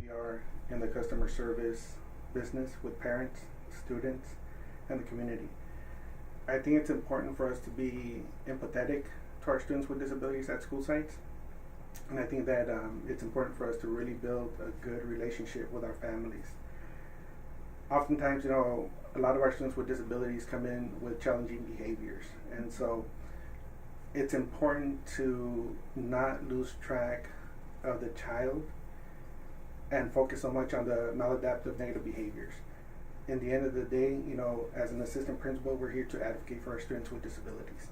We are in the customer service business with parents, students, and the community. I think it's important for us to be empathetic to our students with disabilities at school sites. And I think that it's important for us to really build a good relationship with our families. Oftentimes, a lot of our students with disabilities come in with challenging behaviors. And so it's important to not lose track of the child and focus so much on the maladaptive negative behaviors. In the end of the day, as an assistant principal, we're here to advocate for our students with disabilities.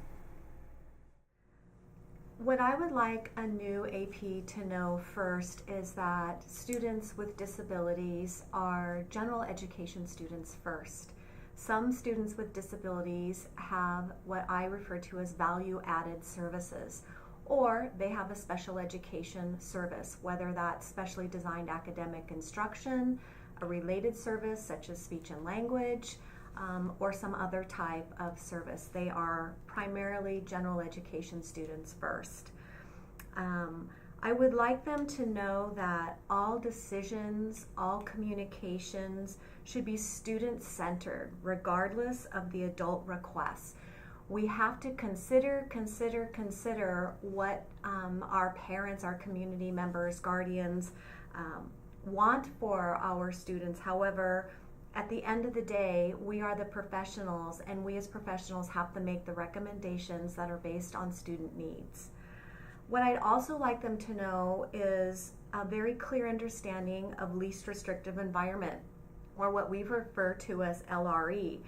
What I would like a new AP to know first is that students with disabilities are general education students first. Some students with disabilities have what I refer to as value-added services, or they have a special education service, whether that's specially designed academic instruction, a related service such as speech and language, or some other type of service. They are primarily general education students first. I would like them to know that all decisions, all communications should be student-centered, regardless of the adult requests. We have to consider what our parents, our community members, guardians want for our students. However, at the end of the day, we are the professionals, and we as professionals have to make the recommendations that are based on student needs. What I'd also like them to know is a very clear understanding of least restrictive environment, or what we refer to as LRE.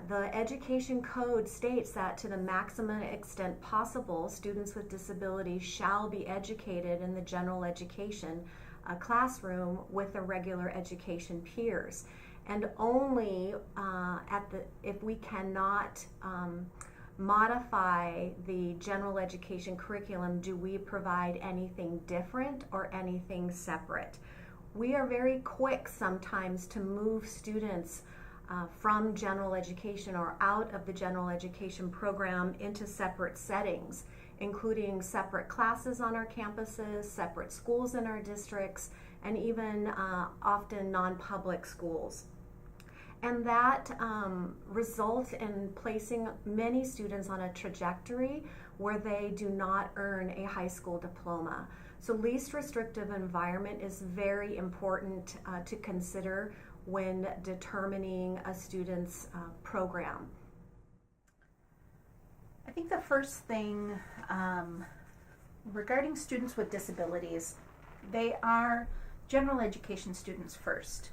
The education code states that to the maximum extent possible, students with disabilities shall be educated in the general education classroom with their regular education peers. And only if we cannot modify the general education curriculum do we provide anything different or anything separate. We are very quick sometimes to move students from general education or out of the general education program into separate settings, including separate classes on our campuses, separate schools in our districts, and even often non-public schools. And that results in placing many students on a trajectory where they do not earn a high school diploma. So least restrictive environment is very important to consider when determining a student's program. I think the first thing regarding students with disabilities, they are general education students first.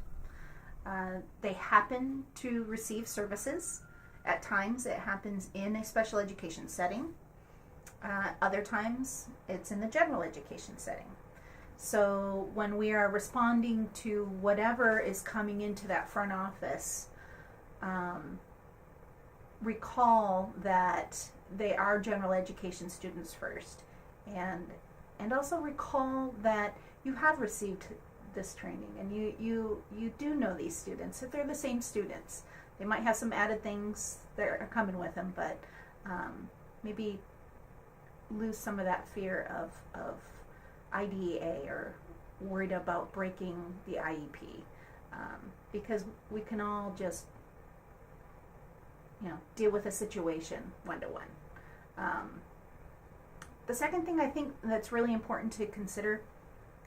They happen to receive services. At times it happens in a special education setting. Other times it's in the general education setting. So when we are responding to whatever is coming into that front office, recall that they are general education students first, and also recall that you have received this training, and you do know these students. If they're the same students, they might have some added things that are coming with them, but maybe lose some of that fear of IDEA or worried about breaking the IEP, because we can all just deal with a situation one-to-one. The second thing I think that's really important to consider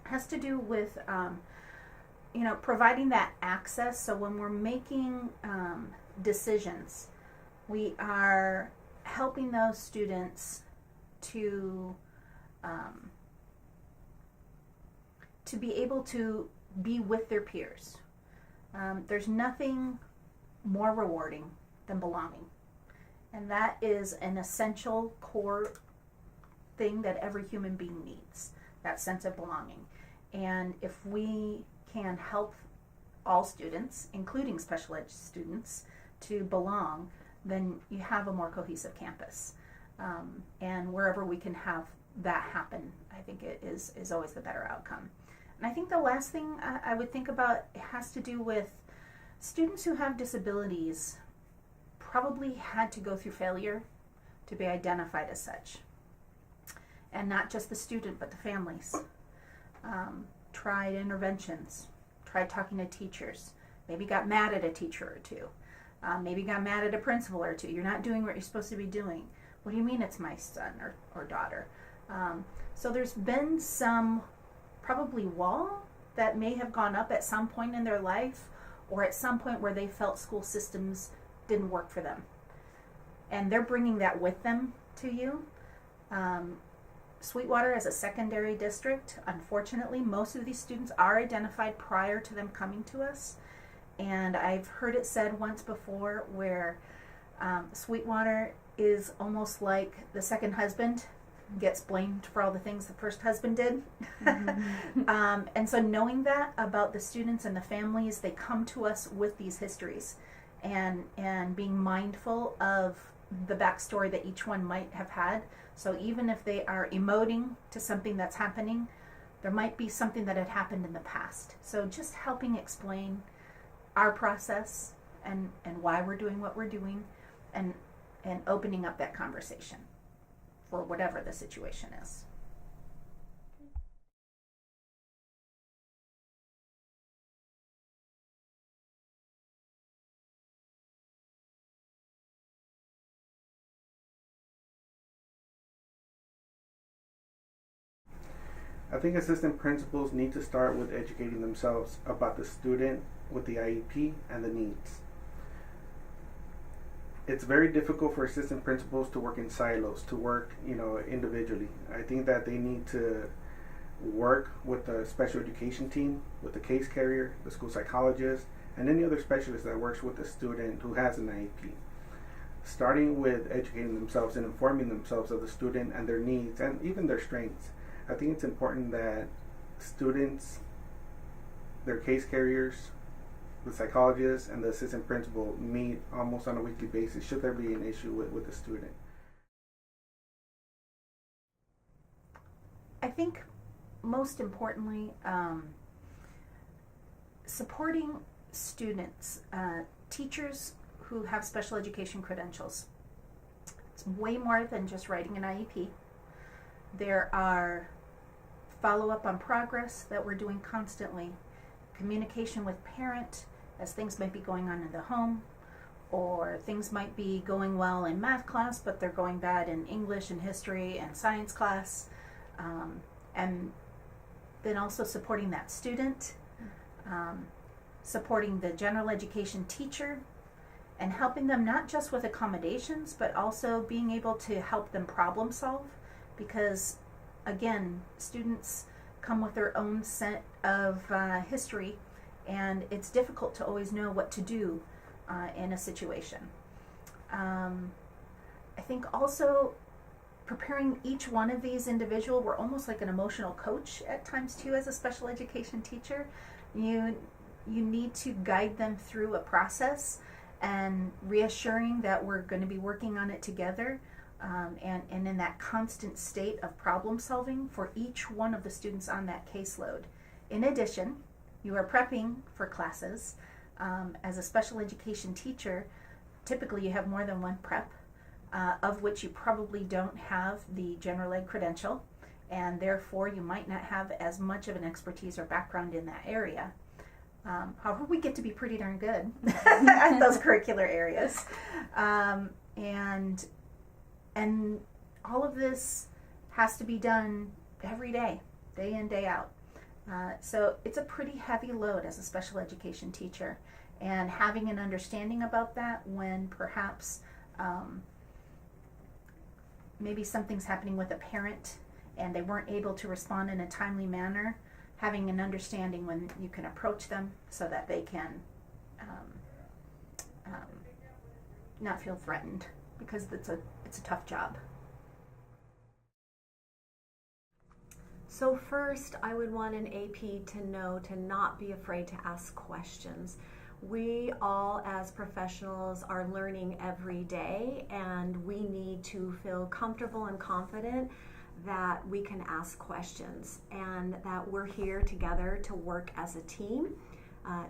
has to do with providing that access. So when we're making decisions, we are helping those students to be able to be with their peers. There's nothing more rewarding than belonging, and that is an essential core thing that every human being needs, that sense of belonging. And if we can help all students, including special ed students, to belong, then you have a more cohesive campus. And wherever we can have that happen, I think it is always the better outcome. And I think the last thing I would think about has to do with students who have disabilities probably had to go through failure to be identified as such. And not just the student, but the families. tried interventions, tried talking to teachers, maybe got mad at a teacher or two, maybe got mad at a principal or two. You're not doing what you're supposed to be doing. What do you mean it's my son or daughter? So there's been some probably wall that may have gone up at some point in their life, or at some point where they felt school systems didn't work for them. And they're bringing that with them to you. Sweetwater as a secondary district, unfortunately, most of these students are identified prior to them coming to us. And I've heard it said once before where Sweetwater is almost like the second husband gets blamed for all the things the first husband did. Mm-hmm. And so knowing that about the students and the families, they come to us with these histories, and being mindful of the backstory that each one might have had. So even if they are emoting to something that's happening, there might be something that had happened in the past. So just helping explain our process and why we're doing what we're doing, and opening up that conversation for whatever the situation is. I think assistant principals need to start with educating themselves about the student with the IEP and the needs. It's very difficult for assistant principals to work in silos, to work, individually. I think that they need to work with the special education team, with the case carrier, the school psychologist, and any other specialist that works with a student who has an IEP. Starting with educating themselves and informing themselves of the student and their needs and even their strengths. I think it's important that students, their case carriers, the psychologist, and the assistant principal meet almost on a weekly basis should there be an issue with the student. I think most importantly, supporting students, teachers who have special education credentials. It's way more than just writing an IEP. There are follow-up on progress that we're doing constantly, communication with parent as things might be going on in the home, or things might be going well in math class but they're going bad in English and history and science class, and then also supporting that student, supporting the general education teacher, and helping them not just with accommodations but also being able to help them problem solve, because again, students come with their own set of history, and it's difficult to always know what to do in a situation. I think also preparing each one of these individual, we're almost like an emotional coach at times too as a special education teacher. You need to guide them through a process and reassuring that we're going to be working on it together, and in that constant state of problem solving for each one of the students on that caseload. In addition, you are prepping for classes. As a special education teacher, typically you have more than one prep, of which you probably don't have the general ed credential, and therefore you might not have as much of an expertise or background in that area. However, we get to be pretty darn good at those curricular areas. And all of this has to be done every day, day in, day out. So it's a pretty heavy load as a special education teacher, and having an understanding about that when perhaps maybe something's happening with a parent and they weren't able to respond in a timely manner, having an understanding when you can approach them so that they can not feel threatened, because it's a tough job. So first, I would want an AP to know to not be afraid to ask questions. We all as professionals are learning every day, and we need to feel comfortable and confident that we can ask questions, and that we're here together to work as a team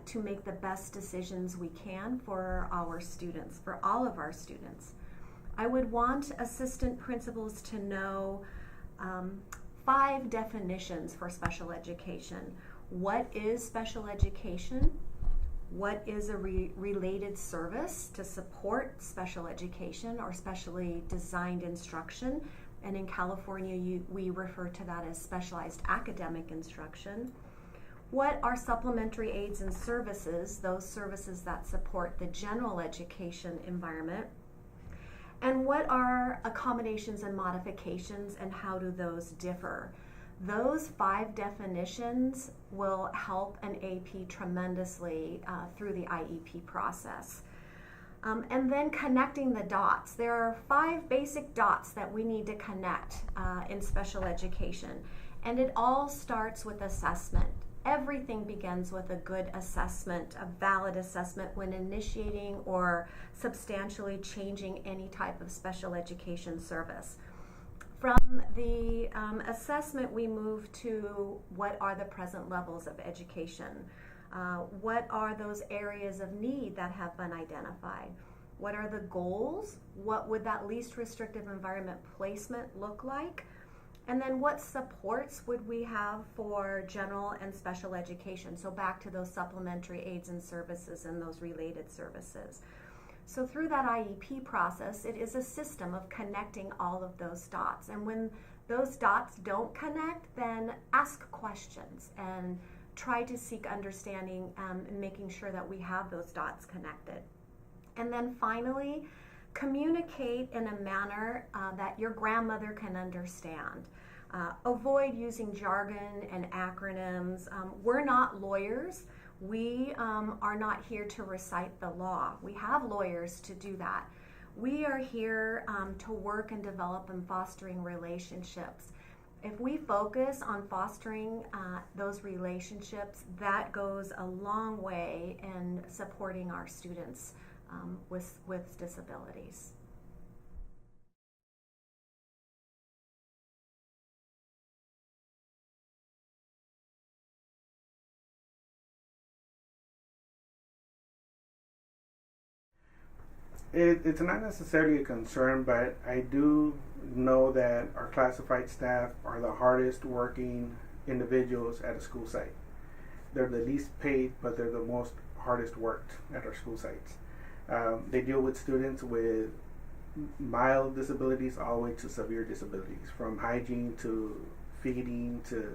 to make the best decisions we can for our students, for all of our students. I would want assistant principals to know 5 definitions for special education. What is special education? What is a related service to support special education or specially designed instruction? And in California, we refer to that as specialized academic instruction. What are supplementary aids and services, those services that support the general education environment? And what are accommodations and modifications, and how do those differ? Those 5 definitions will help an AP tremendously through the IEP process. And then connecting the dots. There are 5 basic dots that we need to connect in special education. And it all starts with assessment. Everything begins with a good assessment, a valid assessment when initiating or substantially changing any type of special education service. From the assessment, we move to what are the present levels of education? What are those areas of need that have been identified? What are the goals? What would that least restrictive environment placement look like? And then what supports would we have for general and special education? So back to those supplementary aids and services and those related services. So through that IEP process, it is a system of connecting all of those dots. And when those dots don't connect, then ask questions and try to seek understanding and making sure that we have those dots connected. And then finally, communicate in a manner that your grandmother can understand. Avoid using jargon and acronyms. We're not lawyers. We are not here to recite the law. We have lawyers to do that. We are here to work and develop and fostering relationships. If we focus on fostering those relationships, that goes a long way in supporting our students with disabilities. It's not necessarily a concern, but I do know that our classified staff are the hardest working individuals at a school site. They're the least paid, but they're the most hardest worked at our school sites. They deal with students with mild disabilities all the way to severe disabilities, from hygiene to feeding to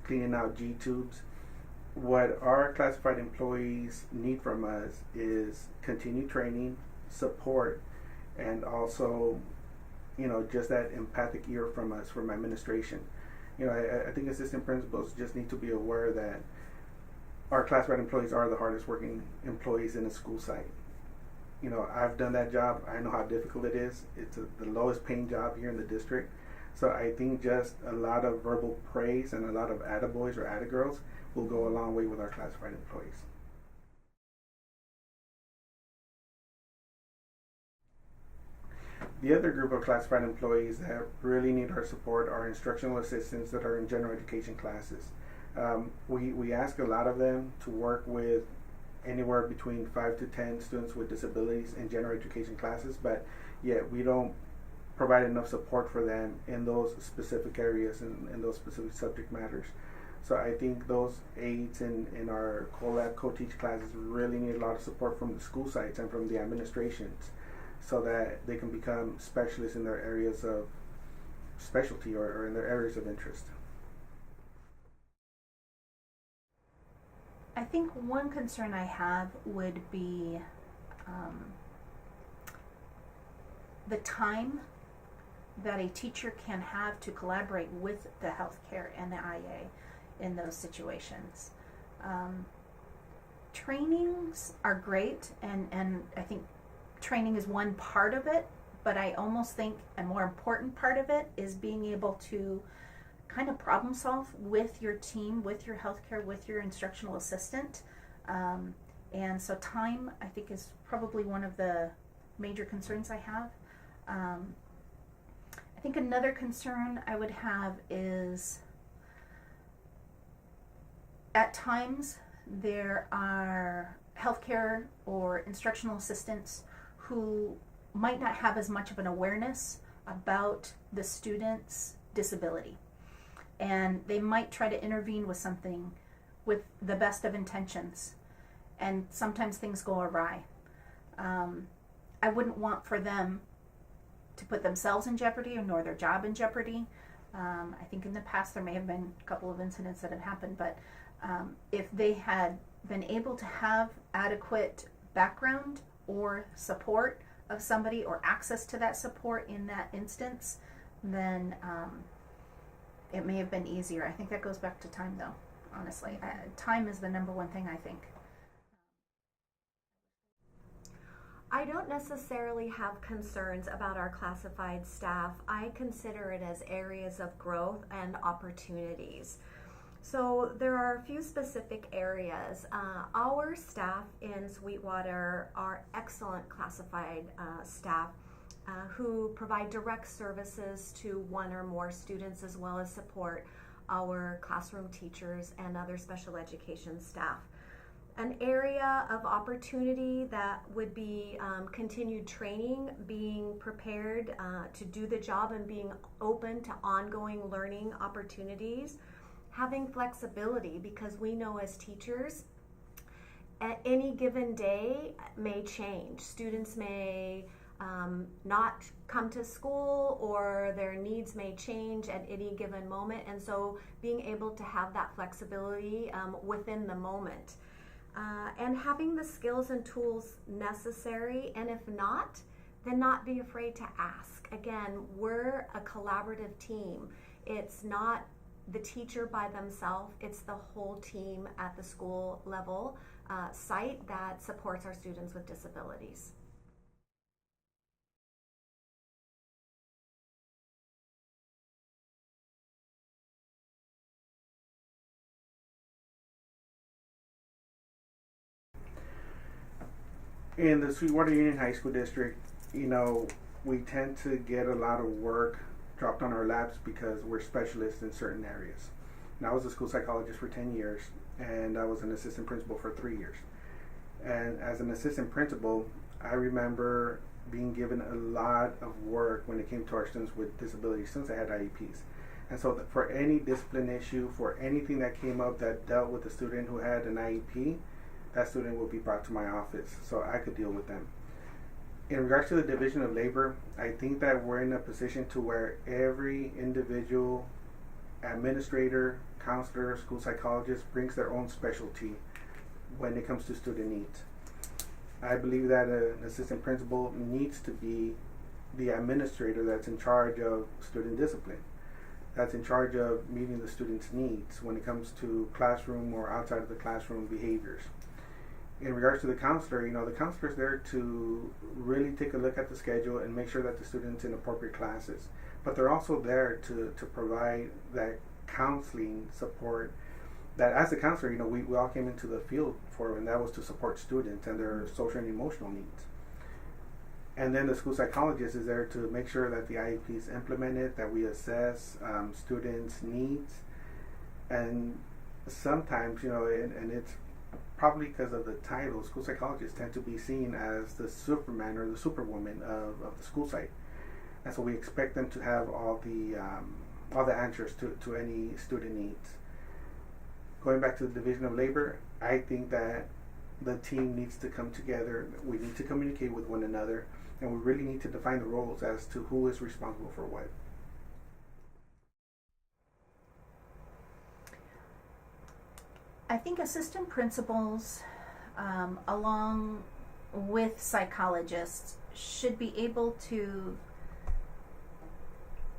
cleaning out G-tubes. What our classified employees need from us is continued training, support, and also, just that empathic ear from us, from administration. I think assistant principals just need to be aware that our classified employees are the hardest working employees in a school site. I've done that job. I know how difficult it is. It's the lowest paying job here in the district. So I think just a lot of verbal praise and a lot of attaboys or attagirls will go a long way with our classified employees. The other group of classified employees that really need our support are instructional assistants that are in general education classes. We ask a lot of them to work with anywhere between 5 to 10 students with disabilities in general education classes, but yet we don't provide enough support for them in those specific areas and in those specific subject matters. So I think those aides in our co-lab, co-teach classes really need a lot of support from the school sites and from the administrations, so that they can become specialists in their areas of specialty or in their areas of interest. I think one concern I have would be the time that a teacher can have to collaborate with the healthcare and the IA in those situations. Trainings are great, and I think training is one part of it, but I almost think a more important part of it is being able to kind of problem solve with your team, with your healthcare, with your instructional assistant. And so time, I think, is probably one of the major concerns I have. I think another concern I would have is at times there are healthcare or instructional assistants who might not have as much of an awareness about the student's disability. And they might try to intervene with something with the best of intentions, and sometimes things go awry. I wouldn't want for them to put themselves in jeopardy or nor their job in jeopardy. I think in the past there may have been a couple of incidents that have happened, but if they had been able to have adequate background or support of somebody or access to that support in that instance, then it may have been easier. I think that goes back to time, though, honestly. Time is the number one thing, I think. I don't necessarily have concerns about our classified staff. I consider it as areas of growth and opportunities. So there are a few specific areas. Our staff in Sweetwater are excellent classified staff who provide direct services to one or more students, as well as support our classroom teachers and other special education staff. An area of opportunity that would be continued training, being prepared to do the job and being open to ongoing learning opportunities. Having flexibility, because we know as teachers, at any given day may change. Students may not come to school, or their needs may change at any given moment, and so being able to have that flexibility within the moment. And having the skills and tools necessary, and if not, then not be afraid to ask. Again, we're a collaborative team. It's not the teacher by themselves, it's the whole team at the school level site that supports our students with disabilities. In the Sweetwater Union High School District, we tend to get a lot of work dropped on our laps because we're specialists in certain areas. And I was a school psychologist for 10 years, and I was an assistant principal for 3 years. And as an assistant principal, I remember being given a lot of work when it came to our students with disabilities since I had IEPs. And so for any discipline issue, for anything that came up that dealt with a student who had an IEP, that student would be brought to my office so I could deal with them. In regards to the division of labor, I think that we're in a position to where every individual administrator, counselor, school psychologist brings their own specialty when it comes to student needs. I believe that an assistant principal needs to be the administrator that's in charge of student discipline, that's in charge of meeting the students' needs when it comes to classroom or outside of the classroom behaviors. In regards to the counselor, the counselor's there to really take a look at the schedule and make sure that the student's in appropriate classes. But they're also there to provide that counseling support that, as a counselor, we all came into the field for, and that was to support students and their social and emotional needs. And then the school psychologist is there to make sure that the IEP is implemented, that we assess students' needs. And sometimes, and it's probably because of the title, school psychologists tend to be seen as the Superman or the Superwoman of the school site. And so we expect them to have all the answers to any student needs. Going back to the division of labor, I think that the team needs to come together. We need to communicate with one another, and we really need to define the roles as to who is responsible for what. I think assistant principals, along with psychologists, should be able to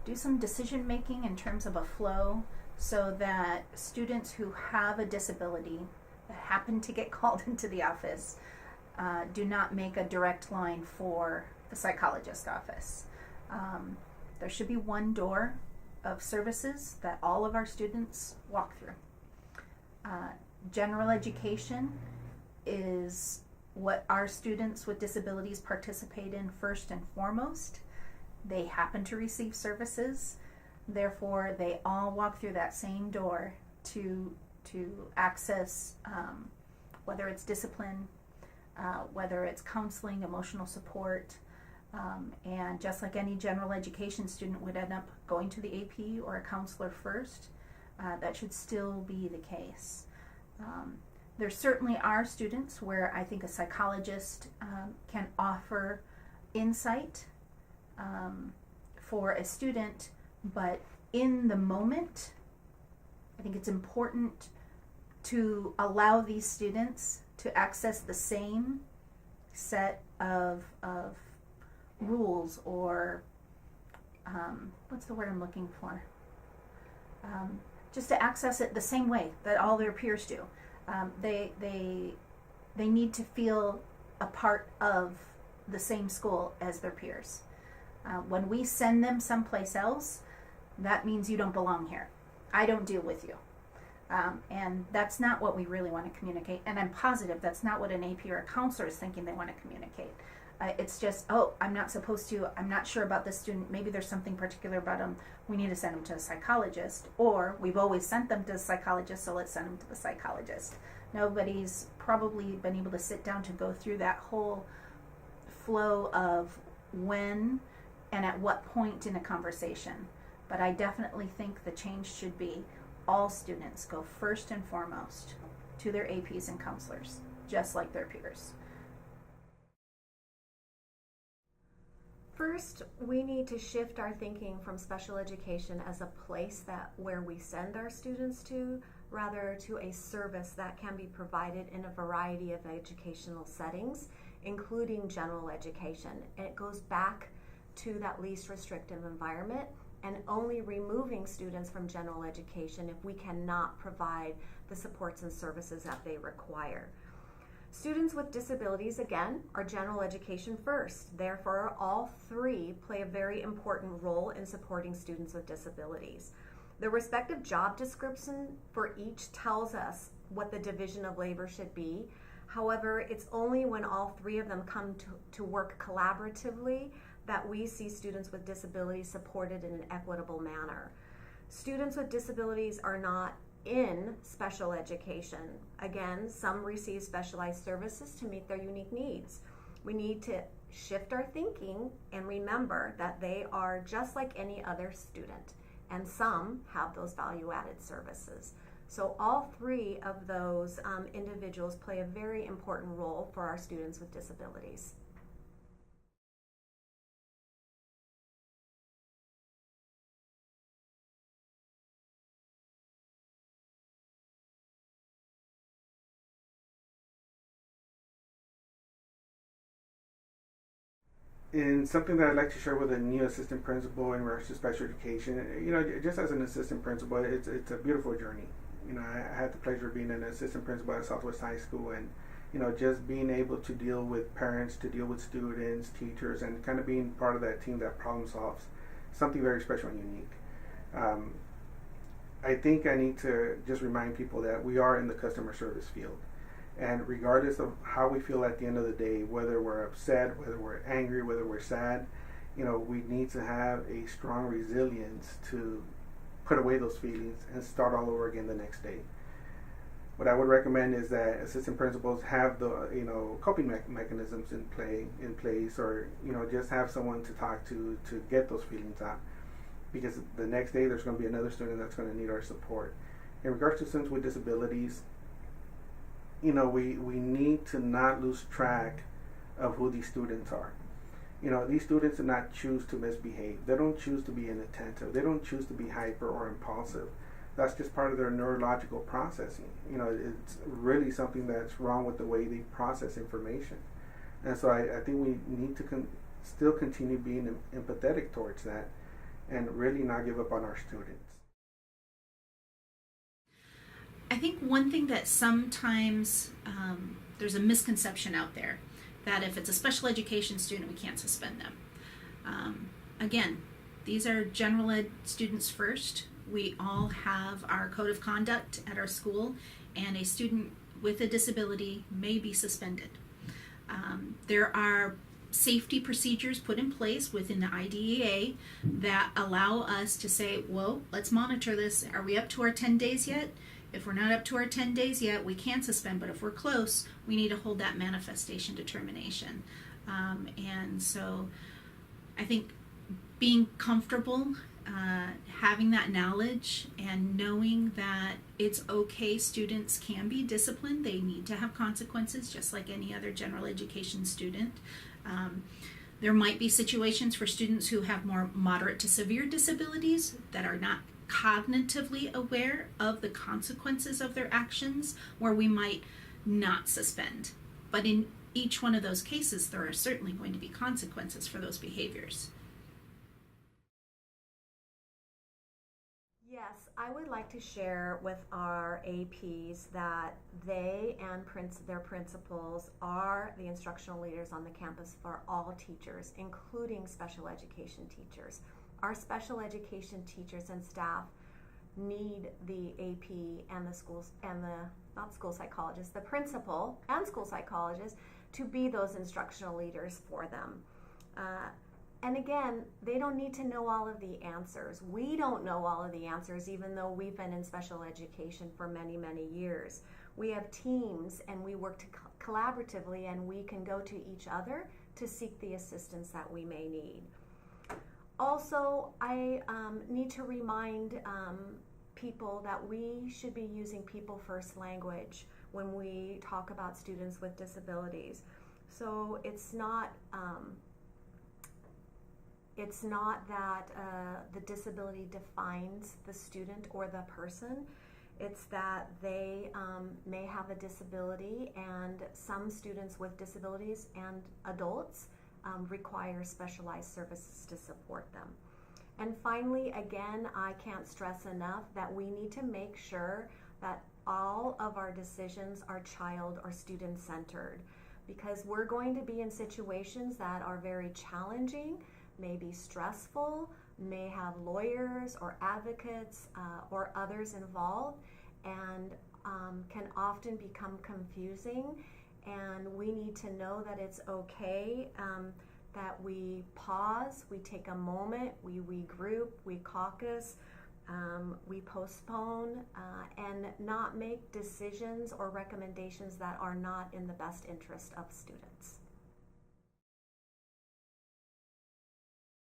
do some decision making in terms of a flow, so that students who have a disability that happen to get called into the office do not make a direct line for the psychologist office. There should be one door of services that all of our students walk through. General education is what our students with disabilities participate in first and foremost. They happen to receive services, therefore they all walk through that same door to access whether it's discipline, whether it's counseling, emotional support, and just like any general education student would end up going to the AP or a counselor first, that should still be the case. There certainly are students where I think a psychologist can offer insight for a student, but in the moment, I think it's important to allow these students to access the same set of rules, or what's the word I'm looking for? Just to access it the same way that all their peers do. They need to feel a part of the same school as their peers. When we send them someplace else, that means you don't belong here. I don't deal with you. And that's not what we really want to communicate. And I'm positive that's not what an AP or a counselor is thinking they want to communicate. It's just, oh, I'm not supposed to, I'm not sure about this student, maybe there's something particular about them, we need to send them to a psychologist. Or we've always sent them to a psychologist, so let's send them to the psychologist. Nobody's probably been able to sit down to go through that whole flow of when and at what point in a conversation. But I definitely think the change should be all students go first and foremost to their APs and counselors, just like their peers. First, we need to shift our thinking from special education as a place where we send our students to, rather to a service that can be provided in a variety of educational settings, including general education. And it goes back to that least restrictive environment, and only removing students from general education if we cannot provide the supports and services that they require. Students with disabilities, again, are general education first. Therefore, all three play a very important role in supporting students with disabilities. The respective job description for each tells us what the division of labor should be. However, it's only when all three of them come to work collaboratively that we see students with disabilities supported in an equitable manner. Students with disabilities are not in special education. Again, some receive specialized services to meet their unique needs. We need to shift our thinking and remember that they are just like any other student, and some have those value-added services. So all three of those individuals play a very important role for our students with disabilities. And something that I'd like to share with a new assistant principal in regards to special education, just as an assistant principal, it's a beautiful journey. I had the pleasure of being an assistant principal at Southwest High School, and just being able to deal with parents, to deal with students, teachers, and kind of being part of that team that problem solves, something very special and unique. I think I need to just remind people that we are in the customer service field. And regardless of how we feel at the end of the day, whether we're upset, whether we're angry, whether we're sad, we need to have a strong resilience to put away those feelings and start all over again the next day. What I would recommend is that assistant principals have the coping mechanisms in place, or just have someone to talk to get those feelings out, because the next day there's going to be another student that's going to need our support. In regards to students with disabilities, we need to not lose track of who these students are. These students do not choose to misbehave. They don't choose to be inattentive. They don't choose to be hyper or impulsive. That's just part of their neurological processing. It's really something that's wrong with the way they process information. And so I think we need to still continue being empathetic towards that and really not give up on our students. I think one thing that sometimes there's a misconception out there that if it's a special education student, we can't suspend them. Again, these are general ed students first. We all have our code of conduct at our school, and a student with a disability may be suspended. There are safety procedures put in place within the IDEA that allow us to say, well, let's monitor this. Are we up to our 10 days yet? If we're not up to our 10 days yet, we can suspend, but if we're close, we need to hold that manifestation determination. And so I think being comfortable having that knowledge and knowing that it's okay, students can be disciplined. They need to have consequences just like any other general education student. There might be situations for students who have more moderate to severe disabilities that are not cognitively aware of the consequences of their actions, where we might not suspend. But in each one of those cases, there are certainly going to be consequences for those behaviors. Yes, I would like to share with our APs that they and their principals are the instructional leaders on the campus for all teachers, including special education teachers. Our special education teachers and staff need the AP and the schools and not school psychologists, the principal and school psychologists to be those instructional leaders for them. And again, they don't need to know all of the answers. We don't know all of the answers, even though we've been in special education for many, many years. We have teams and we work collaboratively, and we can go to each other to seek the assistance that we may need. Also, I need to remind people that we should be using people first language when we talk about students with disabilities. So it's not that the disability defines the student or the person. It's that they may have a disability, and some students with disabilities and adults require specialized services to support them. And finally, again, I can't stress enough that we need to make sure that all of our decisions are child or student centered, because we're going to be in situations that are very challenging, may be stressful, may have lawyers or advocates or others involved, and can often become confusing. And we need to know that it's okay, that we pause, we take a moment, we regroup, we caucus, we postpone, and not make decisions or recommendations that are not in the best interest of students.